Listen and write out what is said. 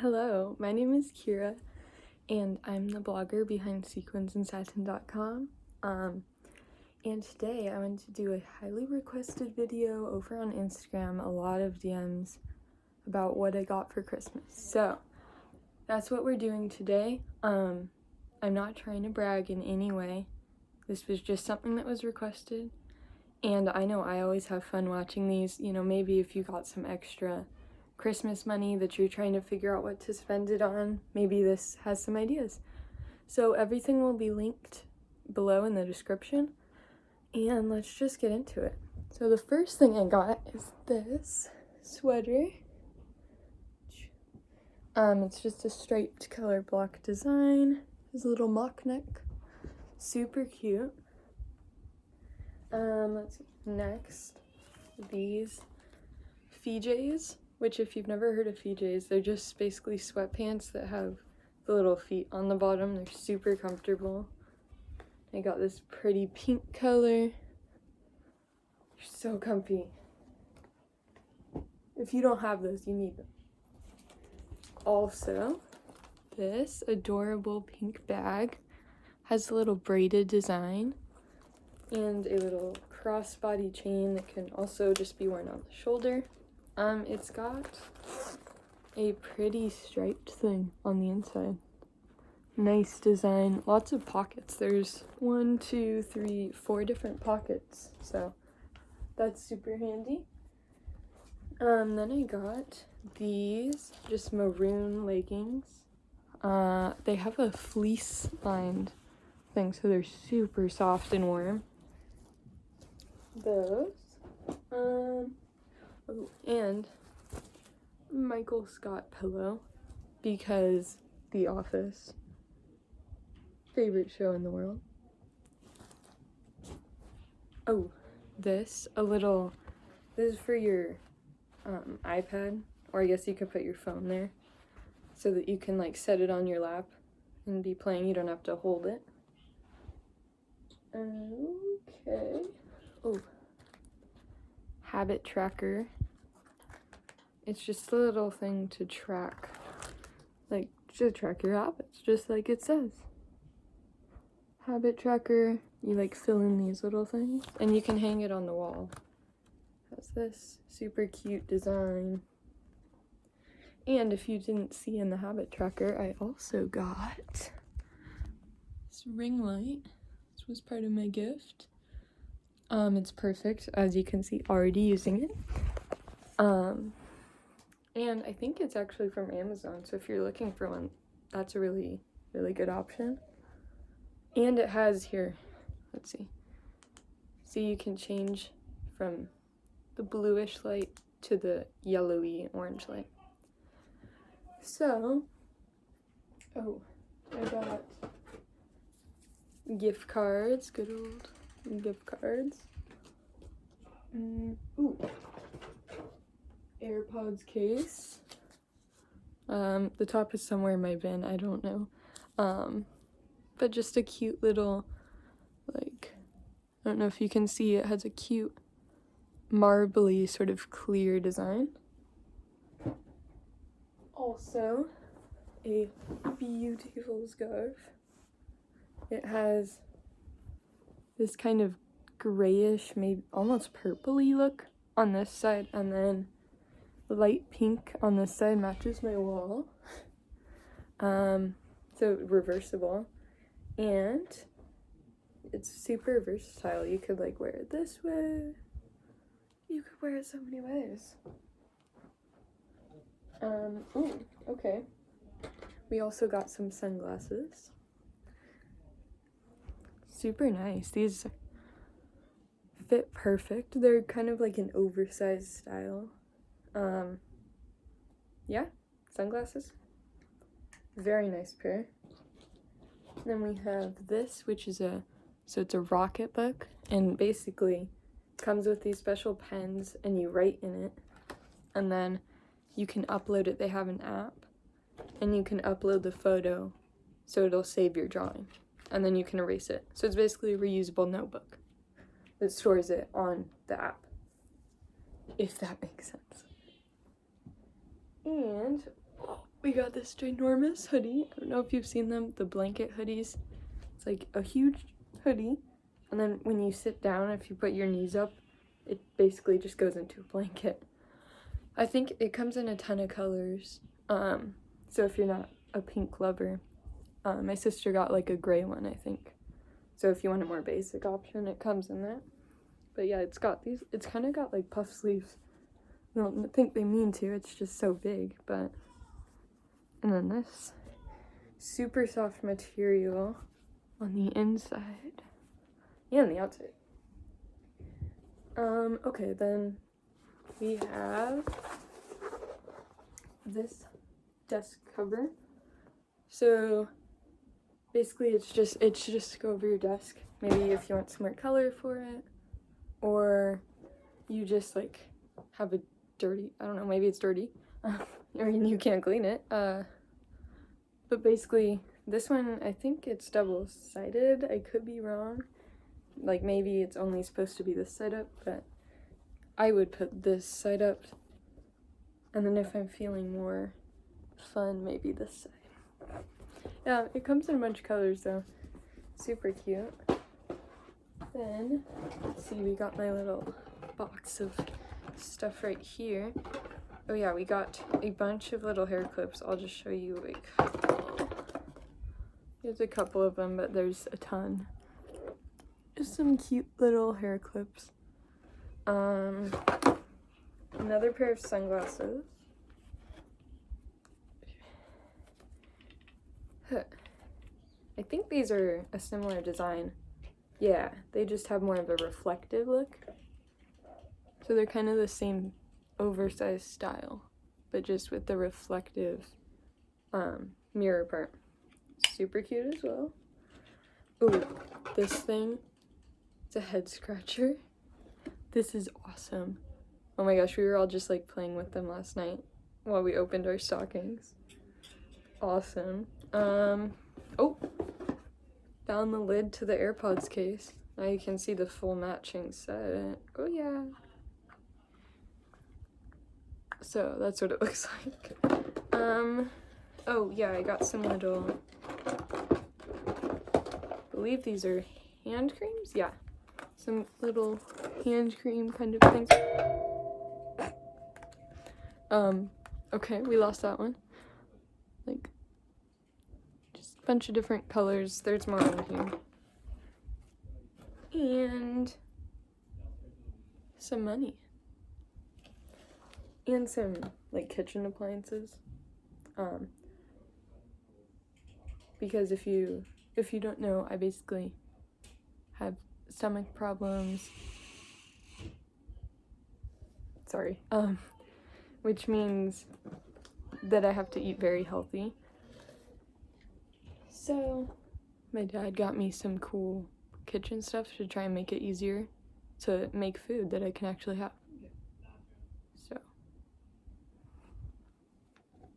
Hello, my name is Kira, and I'm the blogger behind sequinsandsatin.com. And today I want to do a highly requested video over on Instagram, a lot of DMs about what I got for Christmas. So that's what we're doing today. I'm not trying to brag in any way. This was just something that was requested. And I know I always have fun watching these. You know, maybe if you got some extra Christmas money that you're trying to figure out what to spend it on, maybe this has some ideas. So everything will be linked below in the description, and let's just get into it. So the first thing I got is this sweater. It's just a striped color block design. There's a little mock neck, super cute. Let's see, next, these PJs, which if you've never heard of PJs, they're just basically sweatpants that have the little feet on the bottom. They're super comfortable. I got this pretty pink color. They're so comfy. If you don't have those, you need them. Also, this adorable pink bag has a little braided design and a little crossbody chain that can also just be worn on the shoulder. It's got a pretty striped thing on the inside. Nice design, lots of pockets. There's 1, 2, 3, 4 different pockets, so that's super handy. Then I got these just maroon leggings. They have a fleece lined thing, so they're super soft and warm. Those. Oh, and Michael Scott pillow, because The Office, favorite show in the world. Oh, this is for your iPad, or I guess you could put your phone there so that you can like set it on your lap and be playing. You don't have to hold it. Okay. Oh, habit tracker. It's just a little thing to track your habits, just like it says. Habit tracker, you like fill in these little things, and you can hang it on the wall. Has this super cute design. And if you didn't see in the habit tracker, I also got this ring light. This was part of my gift. It's perfect, as you can see, already using it. And I think it's actually from Amazon, so if you're looking for one, that's a really, really good option. And it has here, let's see. So you can change from the bluish light to the yellowy orange light. So, I got gift cards, good old gift cards. Airpods case. The top is somewhere in my bin, I don't know. But just a cute little, like, I don't know if you can see, it has a cute marbly sort of clear design. Also, a beautiful scarf. It has this kind of grayish, maybe almost purpley look on this side, and then light pink on this side matches my wall. So reversible, and it's super versatile. You could like wear it this way. You could wear it so many ways. Okay. We also got some sunglasses. Super nice. These fit perfect. They're kind of like an oversized style. Yeah, sunglasses. Very nice pair. Then we have this, which is it's a rocket book, and basically comes with these special pens, and you write in it, and then you can upload it. They have an app, and you can upload the photo, so it'll save your drawing, and then you can erase it. So it's basically a reusable notebook that stores it on the app, if that makes sense. And we got this ginormous hoodie. I don't know if you've seen them, the blanket hoodies. It's like a huge hoodie, and then when you sit down, if you put your knees up, it basically just goes into a blanket. I think it comes in a ton of colors, so if you're not a pink lover, my sister got like a gray one, I think. So if you want a more basic option, it comes in that. But yeah, it's kind of got like puff sleeves. I don't think they mean to, it's just so big, but. And then this super soft material on the inside and the outside. Okay, then we have this desk cover. So basically it's just to go over your desk. Maybe if you want some more color for it, or you just like have a dirty, I don't know, maybe it's dirty, or you can't clean it. But basically this one, I think it's double-sided. I could be wrong. Like maybe it's only supposed to be this side up, but I would put this side up. And then if I'm feeling more fun, maybe this side. Yeah, it comes in a bunch of colors though. Super cute. Then, let's see, we got my little box of stuff right here. Oh yeah, we got a bunch of little hair clips. I'll just show you a couple. There's a couple of them, but there's a ton. Just some cute little hair clips. Another pair of sunglasses. I think these are a similar design. Yeah, they just have more of a reflective look. So they're kind of the same oversized style, but just with the reflective mirror part. Super cute as well. Ooh, this thing, it's a head scratcher. This is awesome. Oh my gosh, we were all just like playing with them last night while we opened our stockings. Awesome. Oh, found the lid to the Airpods case. Now you can see the full matching set. Oh yeah. So that's what it looks like. Oh yeah, I got some little, I believe these are hand creams? Yeah. Some little hand cream kind of things. Okay, we lost that one. Like, just a bunch of different colors. There's more on here. And some money. And some, like, kitchen appliances. Because if you don't know, I basically have stomach problems. Sorry. Which means that I have to eat very healthy. So, my dad got me some cool kitchen stuff to try and make it easier to make food that I can actually have.